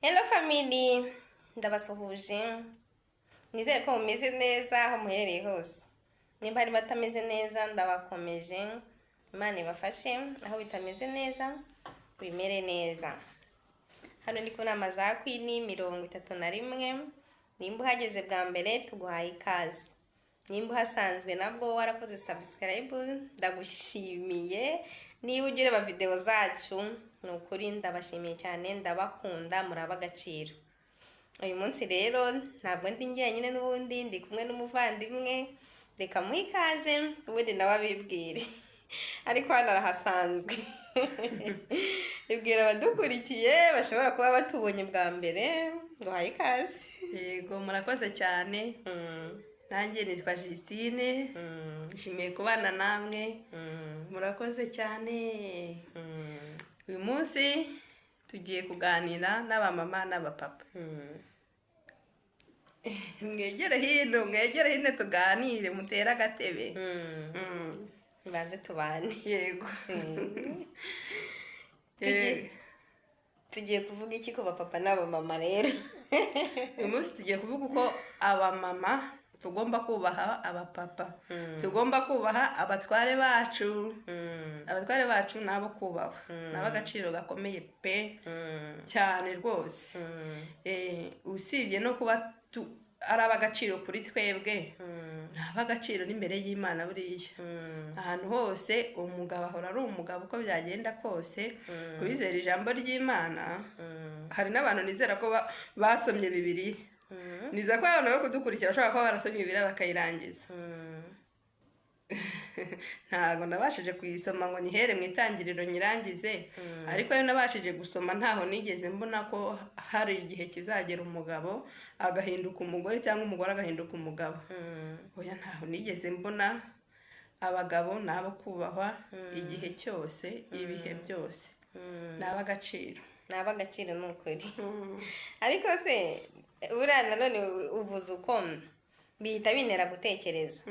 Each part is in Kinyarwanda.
Hello family, ndabasuhuje. Nizere ko mumeze neza aho muherereye hose. Nimba hari batameze neza ndabakomeje. Imana ibafashe aho bitameze neza bimere neza. Hano ndi ku nama za Queen 31. Nimba uhageze bwa mbere tuguhaye ikaze. Nimba uhasanzwe nabwo warakoze subscribe ndagushimiye. Niba ugira ama video zacu nukuri ndabashimiye cyane, ndabakunda, muraba agaciro. Uyu munsi rero ntabwo ndi njyenyine n'ubundi ndi kumwe n'umuvandimwe, reka muhe ikaze ubundi nawe abibwire. Ariko hano arahasanzwe. Ibwira abadukurikiye bashobora kuba batubonye bwa mbere, nguhaye ikaze. Yego murakoze cyane. Nanjye nitwa Justine. Nshimiye kubana namwe. Murakoze cyane. Uyu munsi tugiye kuganira n'abamama n'abapapa. Mwegere hino tuganire, mutere agatebe. Baze tubane. Yego. Tugiye kuvuga iki ku bapapa n'abamama rero? Uyu munsi tugiye kuvuga uko abamama tugomba kubaha abapapa. Tugomba kubaha abatware bacu. Abatware bacu nabo kubahwa. Nabo agaciro gakomeye pe cyane rwose. Usibye no kuba ari abagaciro kuri twebwe, naba agaciro n'imbere y'Imana buriya. Ahantu hose umugabo ahora ari umugabo uko byagenda kose. Kubizera ijambo ry'Imana, hari n'abantu nizera ko basomye Bibiliya. Niza ko abantu bo kudukurikira bashobora kuba barasomye Bibiliya bakayirangiza. Ntago nabashije kuyisoma ngo nyihere mu itangiriro nyirangize, ariko iyo nabashije gusoma ntaho nigeze mbona ko hari igihe kizagera umugabo agahinduka umugore cyangwa umugore agahinduka umugabo. Oya, ntaho nigeze mbona. Abagabo nabo kubahwa igihe cyose, ibihe byose. Naba agaciro. Naba agaciro n'ukuri. Ariko se buriya nanone uvuze uko bihita bintera gutekereza.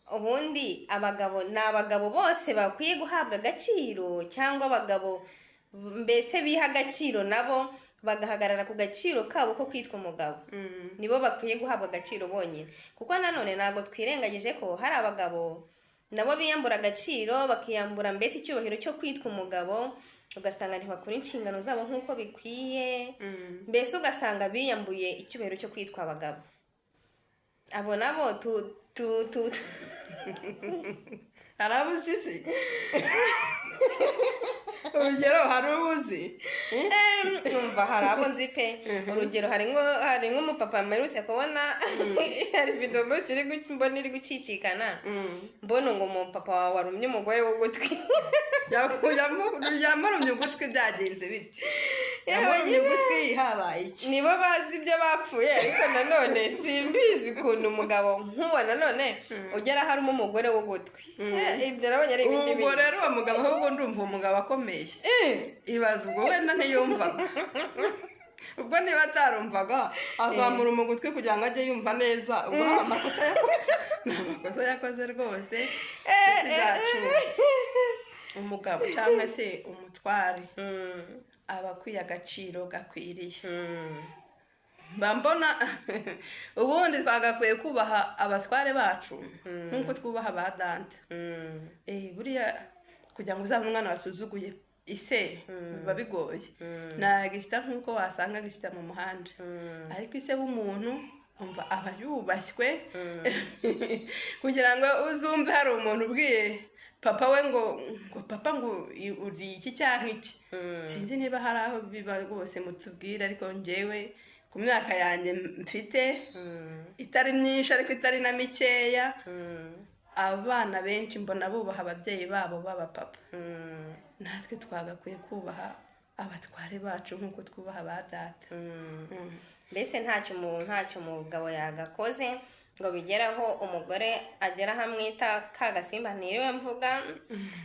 Ubundi abagabo n'abagabo bose bakwiye guhabwa agaciro, cyangwa abagabo mbese biha agaciro nabo bagahagarara ku gaciro kabo ko kwitwa umugabo? Nibo bakwiye guhabwa agaciro bonyine, kuko nanone ntabwo twirengagije ko hari abagabo nabo biyambura agaciro, bakiyambura mbese icyubahiro cyo kwitwa umugabo, ugasanga ntibakora inshingano zabo nk'uko bikwiye. Mbese ugasanga biyambuye icyubahiro cyo kwitwa abagabo. Abo nabo arabuzi se? Urugero hari ubuzi? Umva hari abo nzi pe. Urugero hari nk'umupapa mperutse kubona hari video mbona iri gucicikana, mbona ngo umupapa wawe warumye umugore w'ugutwi. Yamurumye ugutwi byagenze bite? Yamurumye ugutwi habaye iki? Nibo bazi ibyo bapfuye, ariko nanone simbizi ukuntu umugabo nk'uwo nanone ugera harimo umugore w'ugutwi. Ibyo nabonye ari ibindi bintu. Ubwo rero uwo mugabo ahubwo ndumva umugabo akomeye. Ibaza ubwo wenda ntiyumvaga. Ubwo niba atarumvaga azamura umugutwi kugira ngo ajye yumva neza. Ubwo amakosa yakoze. Amakosa yakoze rwose. Umugabo cyangwa se umutware aba akwiye agaciro gakwiriye. Mbona ubundi twagakwiye kubaha abatware bacu nk'uko twubaha ba dante. Buriya kugira ngo uzabe umwana wasuzuguye ise biba bigoye. Nagisita nk'uko wasanga gisita mu muhanda, ariko ise w'umuntu umva aba yubashywe. Kugira ngo uzumve hari umuntu ubwiye papa we ngo papa ngo uri iki cyangwa iki. Sinzi niba hari aho biba rwose mutubwira, ariko njyewe ku myaka yanjye mfite itari myinshi ariko itari na mikeya, abana benshi mbona bubaha ababyeyi babo b'abapapa. Natwe twagakwiye kubaha abatware bacu nk'uko twubaha ba data. Mbese ntacyo umugabo yagakoze ngo bigeraho umugore agera hamwita ka gasimba ntiriwe mvuga.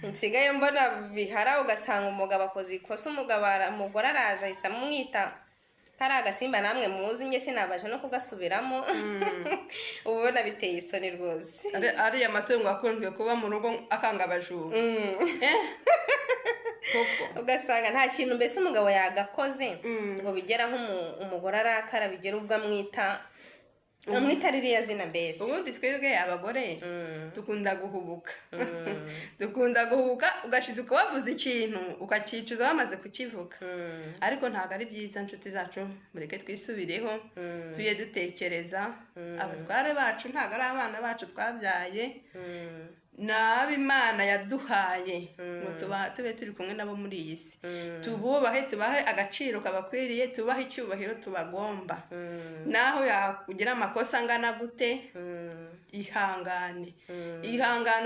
Nsigaye mbona bihara, ugasanga umugabo akoze ikosa, umugore araje ahise amwita kari agasimba namwe muzi, njye sinabaje no kugasubiramo. Ubona biteye isoni rwose. Ariya matungo akunzwe kuba mu rugo akanga abajura. koko ugasanga nta kintu mbese umugabo yagakoze ngo bigera umugore arakara bigera ubwo amwita ririya zina mbese. ubundi twebwe abagore dukunda guhubuka dukunda guhubuka ugashiduka wavuze ikintu ukacicuza wamaze kukivuga, ariko ntabwo ari byiza. Inshuti zacu mureke twisubireho tuye dutekereza. Abatware bacu ntabwo ari abana bacu twabyaye, n'ab'Imana yaduhaye ngo tube turi kumwe nabo muri iyi si, tububahe, tubahe agaciro kabakwiriye, tubahe icyubahiro tubagomba. naho yakugira amakosa angana gute, ihangane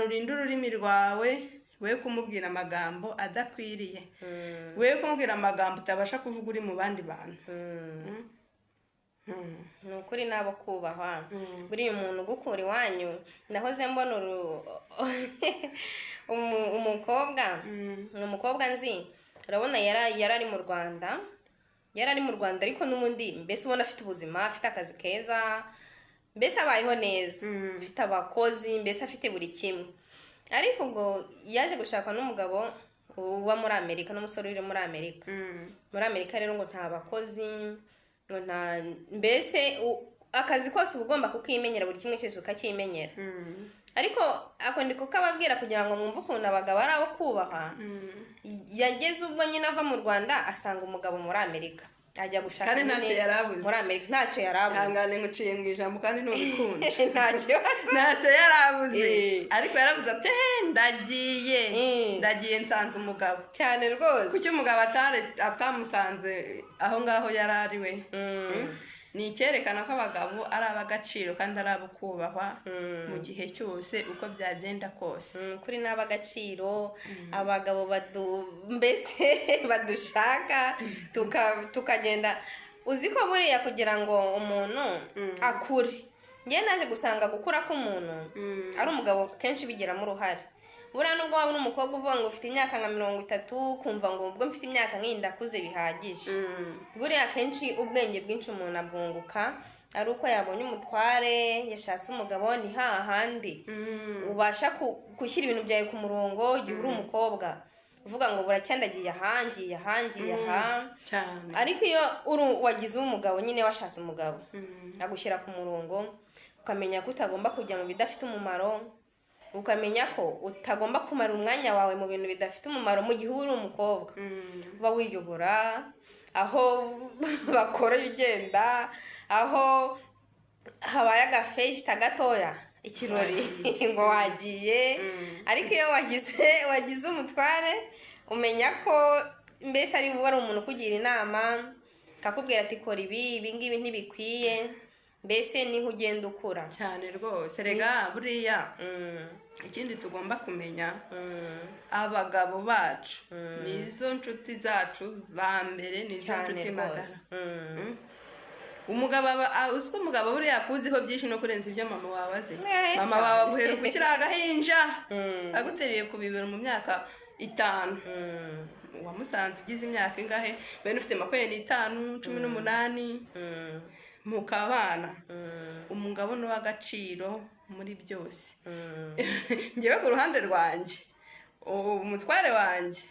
urinde ururimi rwawe, we kumubwira amagambo adakwiriye, we kumubwira amagambo utabasha kuvuga uri mu bandi bantu. ni ukuri nabo kubahwa. buriya umuntu ugukura iwanyu, nahoze mbona umukobwa nzi, urabona yari ari mu Rwanda, ariko n'ubundi mbese ubona afite ubuzima, afite akazi keza, mbese abayeho neza, afite abakozi, mbese afite buri kimwe. ariko ngo yaje gushaka n'umugabo uba muri Amerika, n'umusore uri muri Amerika. muri Amerika rero ngo nta bakozi, mbese akazi kose uba ugomba kukimenyera, buri kimwe cyose ukakimenyera. ariko ako ndi kukababwira kugira ngo mwumve ukuntu abagabo ari abo kubaha. yageze ubwo nyine ava mu Rwanda asanga umugabo muri Amerika, ajya gushaka kandi ntacyo yarabuze muri Amerika, ntacyo yarabuze. hangane nguciye mu ijambo kandi ntubikunda. ntacyo yarabuze, ariko yarabuze ati ndagiye nsanze umugabo. cyane rwose. kuki umugabo atamusanze aho ngaho yari ari we? ni icyerekana ko abagabo ari ab'agaciro kandi ari abo kubahwa mu gihe cyose uko byagenda kose. kuri ni ab'agaciro. abagabo mbese badushaka tukagenda. uzi ko buriya kugira ngo umuntu akure, njye naje gusanga gukura k'umuntu ari umugabo kenshi bigiramo uruhare. buriya nubwo waba uri umukobwa uvuga ngo ufite imyaka nka 30, kumva ngo ubwo mfite imyaka nk'iyi ndakuze bihagije. buriya kenshi ubwenge bwinshi umuntu abwunguka ari uko yabonye umutware, yashatse umugabo. ni hahandi ubasha gushyira ibintu byawe ku murongo igihe uri umukobwa, uvuga ngo buracyandagiye ahangiye cyane. ariko iyo wagize umugabo nyine, washatse umugabo agushyira ku murongo, ukamenya ko utagomba kujya mu bidafite umumaro, ukamenya ko utagomba kumara umwanya wawe mu bintu bidafite umumaro. mu gihe uri umukobwa uba wiyobora, aho bakoreye ugenda, aho habaye agafeshita gatoya, ikirori ngo wagiye. ariko iyo wagize umutware, umenya ko mbese ari umuntu ukugira inama, akakubwira ati kora ibi ngibi ntibikwiye. mbese niho ugenda ukura cyane rwose. rega buriya ikindi tugomba kumenya, abagabo bacu nizo nshuti zacu za mbere, nizo nshuti magana. uzi ko umugabo buriya akuziho byinshi no kurenza ibyo mama wawe azi. mama wawe aguheruka ukiri agahinja, aguteriye ku bibero mu myaka 5. wamusanze ugize imyaka ingahe? bene ufite 25, 18, mukabana. umugabo ni uw'agaciro muri byose. ngewe ku ruhande rwanjye, umutware wanjye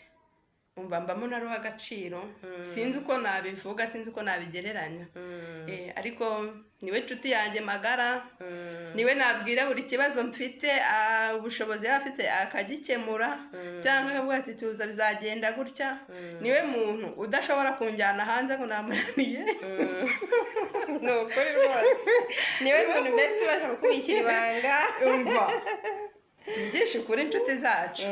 mbamo nari uw'agaciro. sinzi uko nabivuga, sinzi uko nabigereranya. ariko niwe nshuti yanjye magara, niwe nabwira buri kibazo mfite, ubushobozi yaba afite akagikemura, cyangwa akavuga ati tuza bizagenda gutya. niwe muntu udashobora kunjyana hanze ngo namunaniye. ni ukuri rwose. niwe muntu mbese ubasha kukubikira ibanga. umva tubyishe kuri inshuti zacu.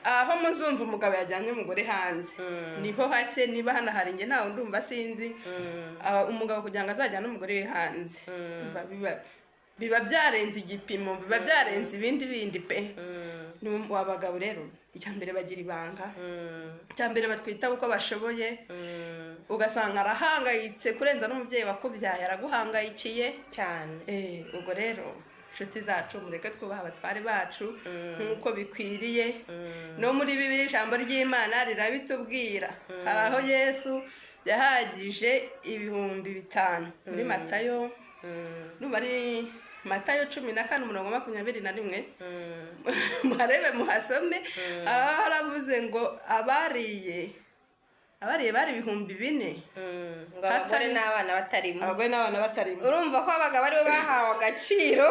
aho muzumva umugabo yajyanye umugore hanze, niho hake. niba hano hari njye nawe ndumva sinzi. umugabo kugira ngo azajyane umugore we hanze, biba byarenze igipimo, biba byarenze ibindi pe. abagabo rero icya mbere bagira ibanga, icya mbere batwitaho uko bashoboye. ugasanga arahangayitse kurenza n'umubyeyi wakubyaye, araguhangayikiye cyane. ubwo rero inshuti zacu mureke twubaha abatware bacu nk'uko bikwiriye. no muri Bibiliya ijambo ry'Imana rirabitubwira. hari aho Yesu yahagije 5,000 muri Matayo, n'ubari Matayo 14:21 muharebe muhasome. Haravuze ngo abariye bari 4,000 ngo abagore n'abana batarimo. Abagore n'abana batarimo. Urumva ko abagabo aribo bahawe agaciro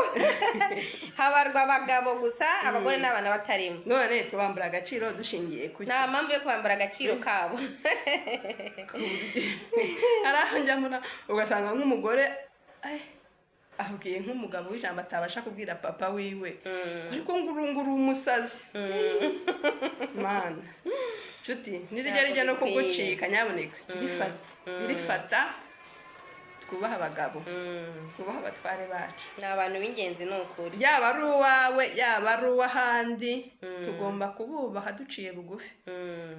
habarwa abagabo gusa, abagore n'abana batarimo. None tubambura agaciro dushingiye ku nta mpamvu yo kubambura agaciro kabo. Arahonjamura ugasanga nk'umugore abwiye nk'umugabo w'ijambo atabasha kubwira papa wiwe, ariko ngurunguru umusazi. Mana nshuti nirya no kugucika nyaboneka birifata twubaha abagabo, twubaha abatware bacu, ni abantu b'ingenzi n'ukuri. yaba ari uwawe yaba ari uw'ahandi tugomba kububaha duciye bugufi.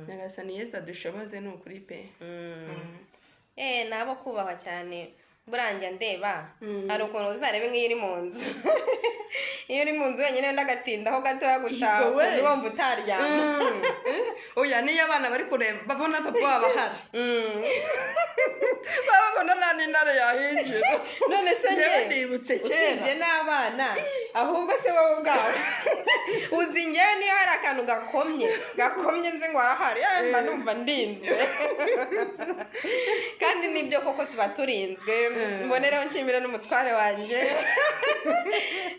Nyagasani Yesu adushoboze n'ukuri pe. Nabo kubahwa cyane. Burangira ndeba hari ukuntu uzarebe nk'iyo uri mu nzu iyo uri mu nzu wenyine wenda agatindaho gatoya gutaha wumva utaryama. Oya niyo abana bari kureba babona papa wabo ahari babona nta n'intare yahinjira. None se ndibutse kera usibye n'abana ahubwo se wowe ubwawe uzi ngewe niyo hari akantu gakomye nzi ngo arahari mba numva ndinzwe. Kandi nibyo koko tuba turinzwe. Mbonereho nshimira n'umutware wanjye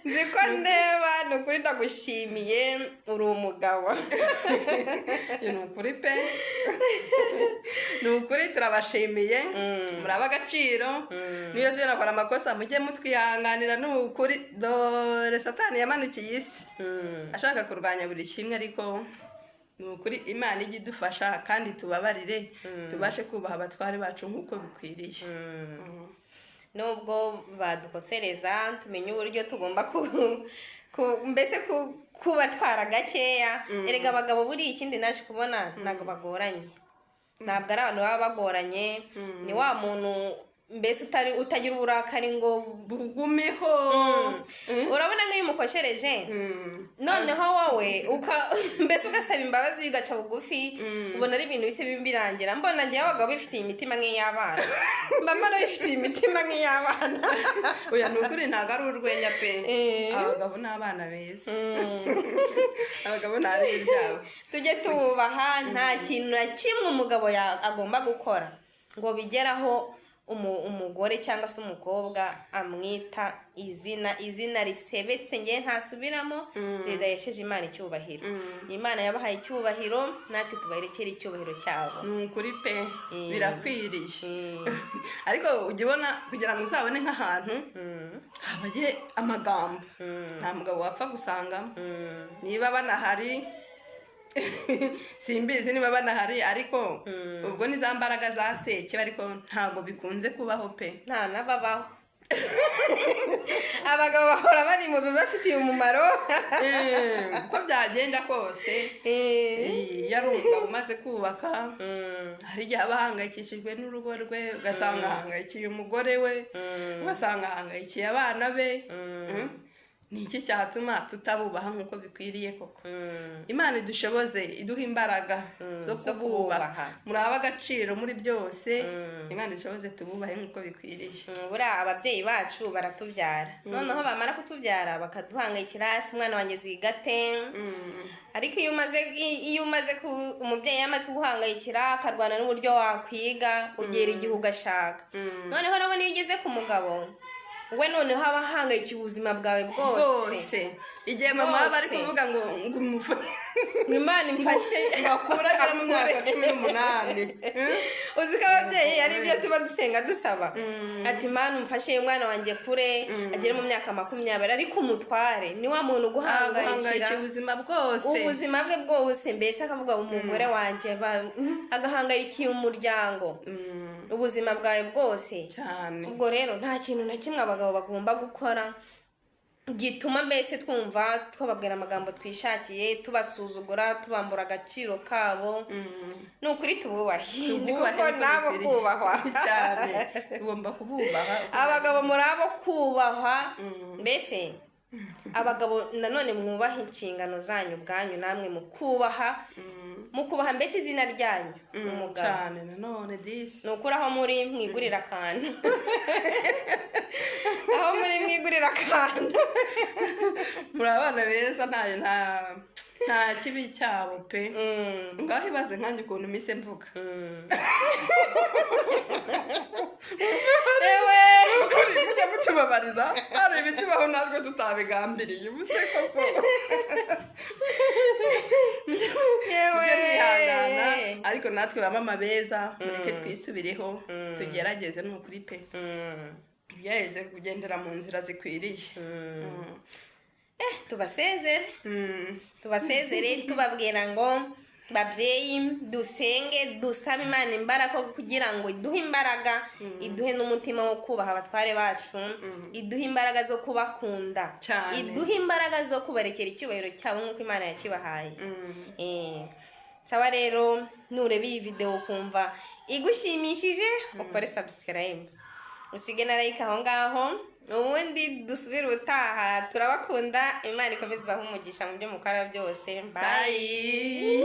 nzi ko ndeba ni ukuri ndagushimiye uri umugabo. ni ukuri pe ni ukuri turabashimiye muraba agaciro. Niyo tunakora amakosa mujye mutwihanganira ni ukuri. Dore Satani yamanukiye isi ashaka kurwanya buri kimwe, ariko ni ukuri Imana ijya idufasha kandi tubabarire tubashe kubaha abatware bacu nk'uko bikwiriye. Nubwo badukosereza tumenye uburyo tugomba mbese kubatwara gakeya. Erega abagabo buri ikindi naje kubona ntabwo bagoranye, ntabwo ari abantu baba bagoranye. Ni wa muntu mbese utagira uburakari ngo bugumeho. Urabona nk'iyo umukoshereje noneho wowe mbese ugasaba imbabazi ugaca bugufi, ubona ari ibintu bise birangira. Mbona ngewe abagabo bifitiye imitima nk'iy'abana, mbona bifitiye imitima nk'iy'abana. Oya ni ukuri ntabwo ari urwenya pe. Abagabo ni abana beza. Abagabo nta rero ryabo. Tujye tubaha, nta kintu na kimwe umugabo agomba gukora ngo bigeraho umugore cyangwa se umukobwa amwita izina risebetse ngewe ntasubiramo ridahesheje Imana icyubahiro. Imana yabahaye icyubahiro, natwe tubaherekere icyubahiro cyabo. Ni ukuri pe birakwiriye. Ariko ujya ubona kugira ngo uzabone nk'ahantu habaye amagambo nta mugabo wapfa gusangamo. Niba banahari simbizi niba banahari, ariko ubwo ni za mbaraga za Sekeba, ariko ntabwo bikunze kubaho pe. nta nababaho. Abagabo bahora bari mu bibafitiye umumaro. Uko byagenda kose yari umugabo umaze kubaka, hari igihe aba ahangayikishijwe n'urugo rwe, ugasanga ahangayikiye umugore we, ugasanga ahangayikiye abana be. Ni iki cyatuma tutabubaha nk'uko bikwiriye koko? Imana idushoboze iduha imbaraga zo kububaha, muraba agaciro muri byose. Imana idushoboze tububahe nk'uko bikwiriye. Buriya ababyeyi bacu baratubyara, noneho bamara kutubyara bakaduhangayikira, ese umwana wanjye zigate. Ariko iyo umaze umubyeyi yamaze kuguhangayikira akarwana n'uburyo wakwiga ugera igihe ugashaka. Noneho urabona iyo ugeze ku mugabo we noneho haba hangayikiye ubuzima bwawe bwose. Igihe mama bari kuvuga ngo Imana imfashe bakura mu myaka 18. Uzi ko ababyeyi ari ibyo tuba dusenga dusaba ati Imana umfashe umwana wanjye kure agere mu myaka 20, ariko umutware ni wa muntu guhangayikira ubuzima bwose, ubuzima bwe bwose. Mbese akavuga umugore wanjye agahangayikiye umuryango, ubuzima bwawe bwose cyane. Ubwo rero nta kintu na kimwe abagabo bagomba gukora gituma mbese twumva twababwira amagambo twishakiye, tubasuzugura, tubambura agaciro kabo. Ni ukuri tububahe kuko nabo kubahwa cyane. Tugomba kububaha. Abagabo muri abo kubahwa. Mbese abagabo nanone mwubaha inshingano zanyu ubwanyu, namwe mukubaha mbese izina ryanyu umugabo cyane. Nanone disi ni ukuri aho muri mwigurira akantu aho aho muri mwigurira akantu. muri abana beza nta kibi cyabo pe. Ngaho ibaze nkanjye ukuntu mise mvuga. Ewe mujya mutubabarira hari ibiti baho natwe tutabigambiriye ubuse koko. Mujye mwihangana ariko natwe bamama beza mureke twisubireho tugerageze ni ukuri pe. Tugerageze kugendera mu nzira zikwiriye. tubasezere tubabwira ngo babyeyi dusenge dusabe Imana imbaraga kugira ngo iduhe imbaraga, iduhe n'umutima wo kubaha abatware bacu, iduhe imbaraga zo kubakunda, iduhe imbaraga zo kubarekera icyubahiro cyabo nk'uko Imana yakibahaye. Sawa rero nureba iyi video ukumva igushimishije ukore subscribe, usige na like aho ngaho, ubundi dusubire utaha. Turabakunda, Imana ikomeze ibahe umugisha mu byo mukora byose. Bye.